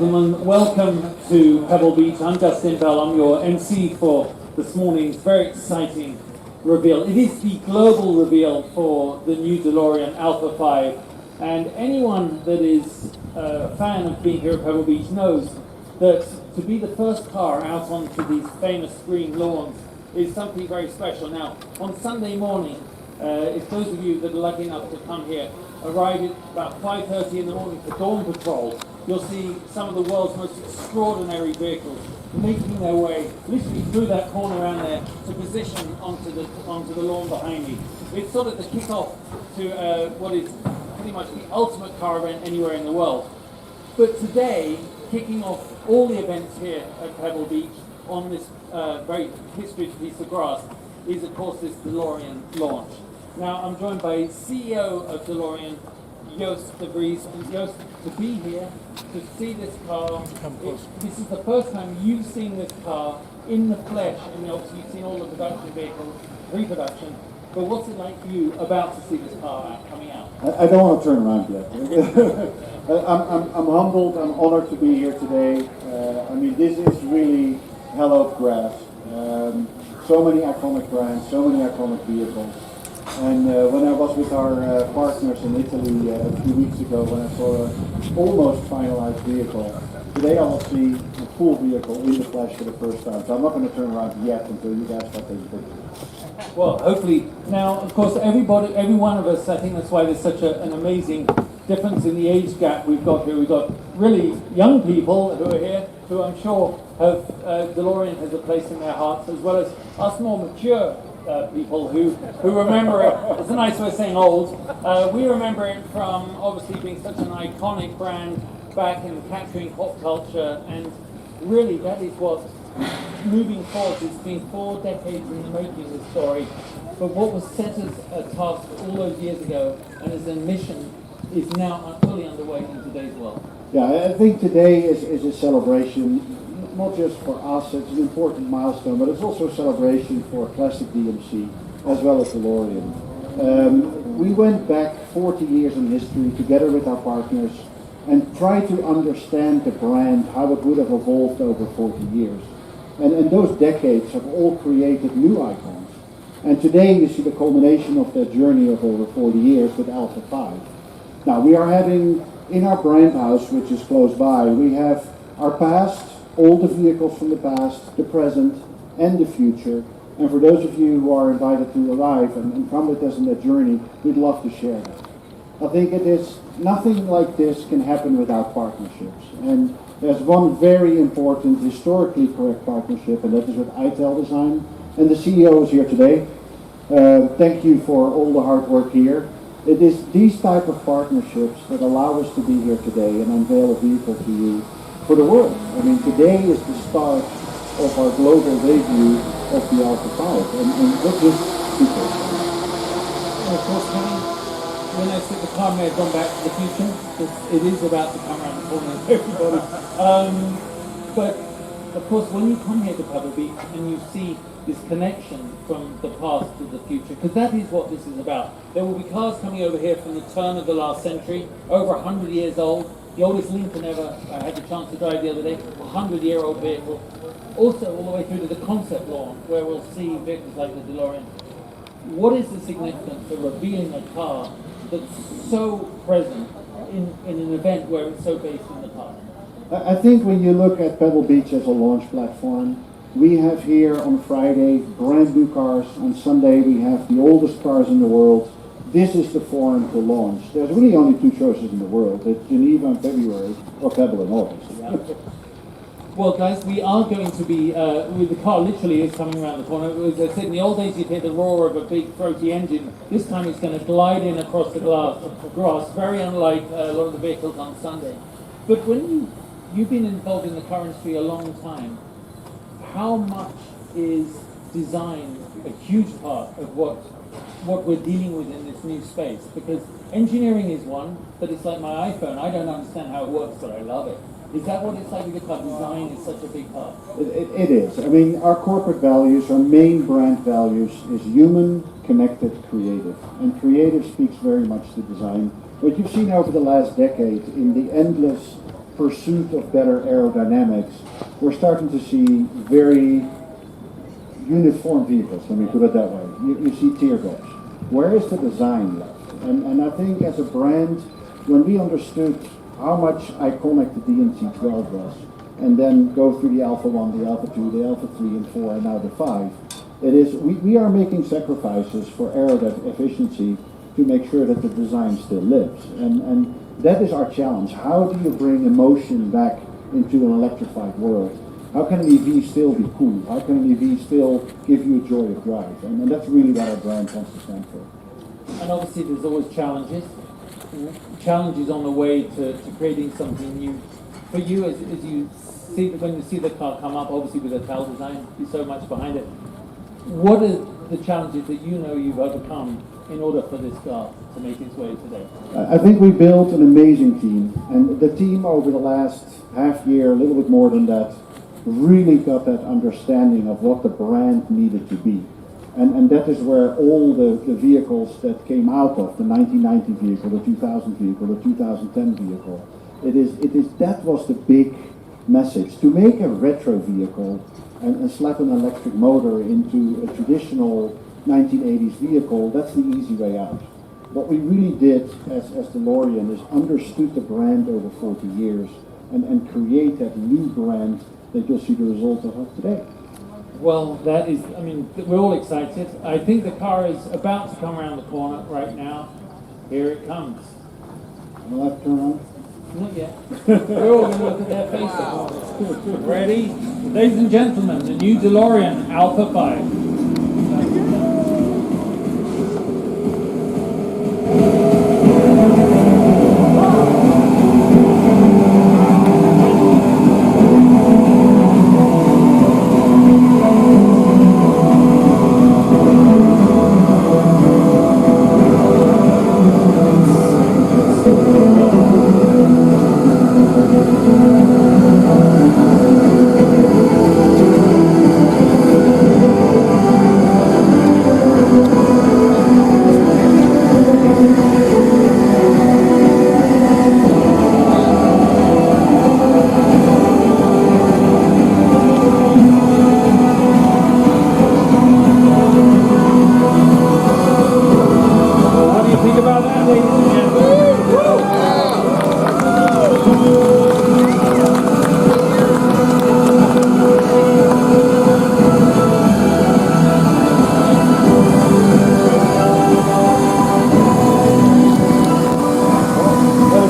gentlemen, welcome to Pebble Beach. I'm Justin Bell, I'm your MC for this morning's very exciting reveal. It is the global reveal for the new DeLorean Alpha 5, and anyone that is a fan of being here at Pebble Beach knows that to be the first car out onto these famous green lawns is something very special. Now, on Sunday morning, if those of you that are lucky enough to come here arrive at about 5:30 in the morning for Dawn Patrol, you'll see some of the world's most extraordinary vehicles making their way literally through that corner around there to position onto the lawn behind me. It's sort of the kickoff to what is pretty much the ultimate car event anywhere in the world. But today, kicking off all the events here at Pebble Beach on this very historic piece of grass is, of course, this DeLorean launch. Now, I'm joined by CEO of DeLorean, Joost de Vries. And Joost, to be here, to see this car, this is the first time you've seen this car in the flesh. And obviously you've seen all the production vehicles, pre-production. But what's it like for you about to see this car coming out? I don't want to turn around yet. I'm humbled, I'm honored to be here today. I mean, this is really hallowed grass. So many iconic brands, so many iconic vehicles. And when I was with our partners in Italy a few weeks ago, when I saw an almost finalized vehicle, today I will see a full vehicle in the flesh for the first time. So I'm not going to turn around yet until you guys start taking pictures. Well, hopefully. Now, of course, every one of us, I think that's why there's such an amazing difference in the age gap we've got here. We've got really young people who are here, who I'm sure have DeLorean has a place in their hearts, as well as us more mature people who remember it. It's a nice way of saying old. We remember it from obviously being such an iconic brand back in capturing pop culture, and really that is what moving forward. It's been 4 decades in the making, this story, but what was set as a task all those years ago and as a mission is now fully underway in today's world. Yeah, I think today is a celebration, not just for us, it's an important milestone, but it's also a celebration for classic DMC as well as DeLorean. We went back 40 years in history together with our partners and tried to understand the brand, how it would have evolved over 40 years. And those decades have all created new icons. And today you see the culmination of that journey of over 40 years with Alpha 5. Now we are having, in our brand house, which is close by, we have our past, all the vehicles from the past, the present, and the future. And for those of you who are invited to arrive and come with us on that journey, we'd love to share that. I think it is, nothing like this can happen without partnerships. And there's one very important, historically correct partnership, and that is with ITEL Design. And the CEO is here today. Thank you for all the hard work here. It is these type of partnerships that allow us to be here today and unveil a vehicle to you for the world. I mean, today is the start of our global debut of the Alpha 5, and this is super exciting. And of course, when I said the car may have gone back to the future, because it is about to come around the corner, everybody. But of course, when you come here to Pebble Beach and you see this connection from the past to the future, because that is what this is about. There will be cars coming over here from the turn of the last century, over 100 years old. The oldest Lincoln ever I had the chance to drive the other day, 100-year-old vehicle. Also, all the way through to the concept launch, where we'll see vehicles like the DeLorean. What is the significance of revealing a car that's so present in an event where it's so based in the past? I think when you look at Pebble Beach as a launch platform, we have here on Friday brand new cars. On Sunday we have the oldest cars in the world. This is the forum to launch. There's really only 2 choices in the world. It's Geneva in February or Pebble in August. Well, guys, we are going to be, the car literally is coming around the corner. As I said, in the old days you'd hear the roar of a big throaty engine. This time it's going to glide in across the grass, very unlike a lot of the vehicles on Sunday. But when you've been involved in the car industry a long time, how much is design a huge part of what we're dealing with in this new space? Because engineering is one, but it's like my iPhone. I don't understand how it works, but I love it. Is that what it's like with the car? Design is such a big part. It is. I mean, our corporate values, our main brand values is human, connected, creative. And creative speaks very much to design. What you've seen over the last decade in the endless pursuit of better aerodynamics, we're starting to see very uniform vehicles, let me put it that way. You see teardrops. Where is the design left? And I think as a brand, when we understood how much iconic the DMC-12 was, and then go through the Alpha 1, the Alpha 2, the Alpha 3 and 4, and now the 5, it is, we are making sacrifices for aero efficiency to make sure that the design still lives. And that is our challenge. How do you bring emotion back into an electrified world? How can an EV still be cool? How can an EV still give you a joy of drive? And that's really what our brand wants to stand for. And obviously there's always challenges. Challenges on the way to creating something new. For you, as you see, when you see the car come up, obviously with the tail design, there's so much behind it. What are the challenges that you know you've overcome in order for this car to make its way today? I think we built an amazing team, and the team over the last half year, a little bit more than that, really got that understanding of what the brand needed to be. And that is where all the vehicles that came out of the 1990 vehicle, the 2000 vehicle, the 2010 vehicle, that was the big message. To make a retro vehicle and slap an electric motor into a traditional 1980s vehicle, that's the easy way out. What we really did as DeLorean is understood the brand over 40 years and create that new brand that you'll see the result of today. Well, that is, I mean, we're all excited. I think the car is about to come around the corner right now. Here it comes. Will that turn on? Not yet. We're all going to look at their faces. Ready? Ladies and gentlemen, the new DeLorean Alpha 5.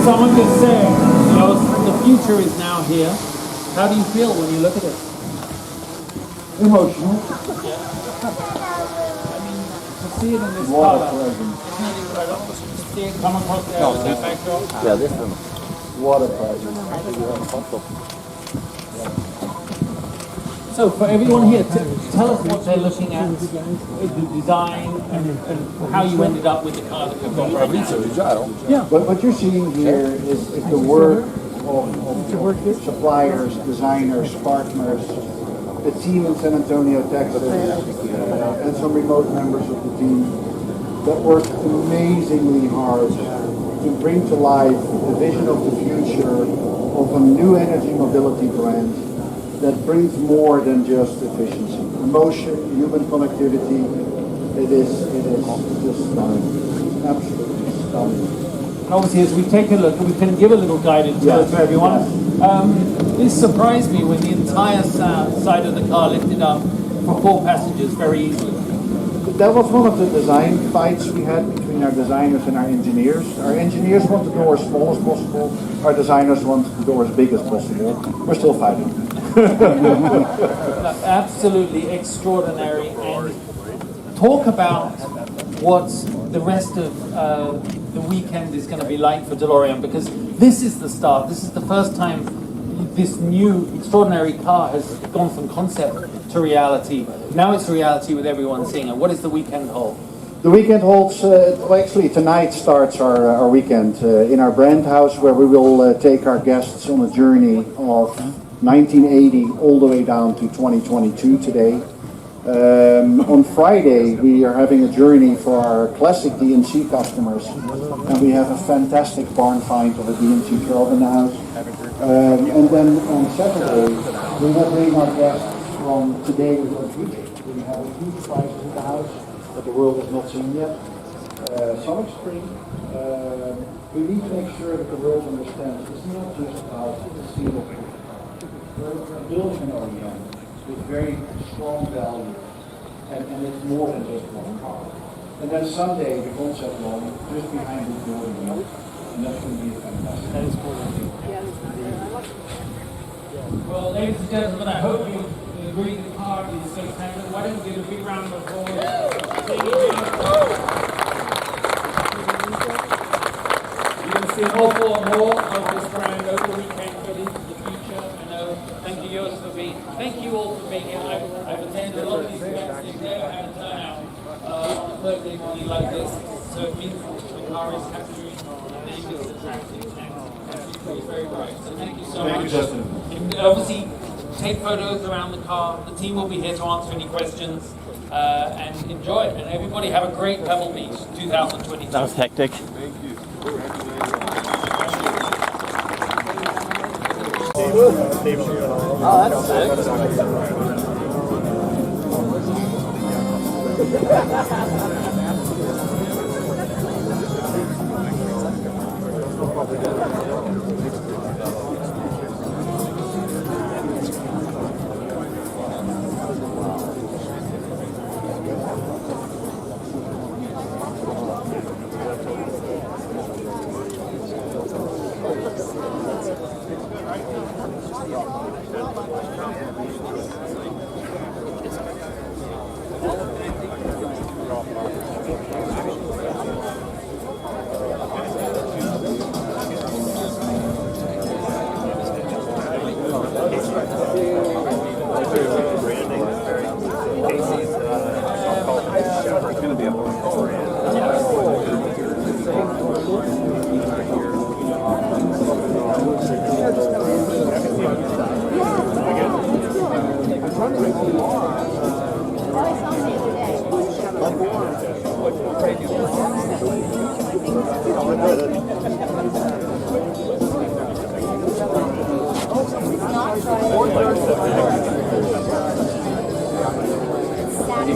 Someone just said, you know, the future is now here. How do you feel when you look at it? Emotional. Yeah. I mean, to see it in this Water color, present. isn't it incredible? To see it come across there with that backdrop. Yeah, this one. Water present. So for everyone here, tell us what they're looking at, the design, and how you ended up with the car that we've got right now. Yeah. But what you're seeing here is the work of suppliers, designers, partners, the team in San Antonio, Texas, and some remote members of the team that worked amazingly hard to bring to life the vision of the future of a new energy mobility brand that brings more than just efficiency. Emotion, human connectivity, it is just stunning. It's absolutely stunning. And obviously as we take a look, we can give a little guidance to everyone. This surprised me when the entire side of the car lifted up for 4 passengers very easily. That was one of the design fights we had between our designers and our engineers. Our engineers want the door as small as possible. Our designers want the door as big as possible. We're still fighting. Absolutely extraordinary. And talk about what the rest of the weekend is going to be like for DeLorean, because this is the start. This is the first time this new extraordinary car has gone from concept to reality. Now it's reality with everyone seeing it. What does the weekend hold? The weekend holds, well, actually tonight starts our weekend in our brand house, where we will take our guests on a journey of 1980 all the way down to 2022 today. On Friday we are having a journey for our classic DMC customers, and we have a fantastic barn find of a DMC 12 in the house. And then on Saturday, we're not bringing our guests from today to the future. We have a huge prize in the house that the world has not seen yet. Some extreme. We need to make sure that the world understands it's not just about the seal of the car. We're building an OEM with very strong value, and it's more than just one car. And then Sunday, the concept launch just behind the building, and that's going to be a fantastic. That is cool. Well, ladies and gentlemen, I hope you agree the car is spectacular. Why don't we give a big round of applause? You're going to see an awful lot more of this brand over the weekend, but into the future. I know. Thank you, Joost, for being. Thank you all for being here. I've attended a lot of these events. They've never had a turnout on a Thursday morning like this. So it means the car is capturing the name is attractive and it's very bright. So thank you so much. Thank you, Justin. You can obviously take photos around the car. The team will be here to answer any questions and enjoy it. And everybody have a great Pebble Beach 2022. That was hectic. Thank you. Oh, that's sick.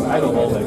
I don't know that.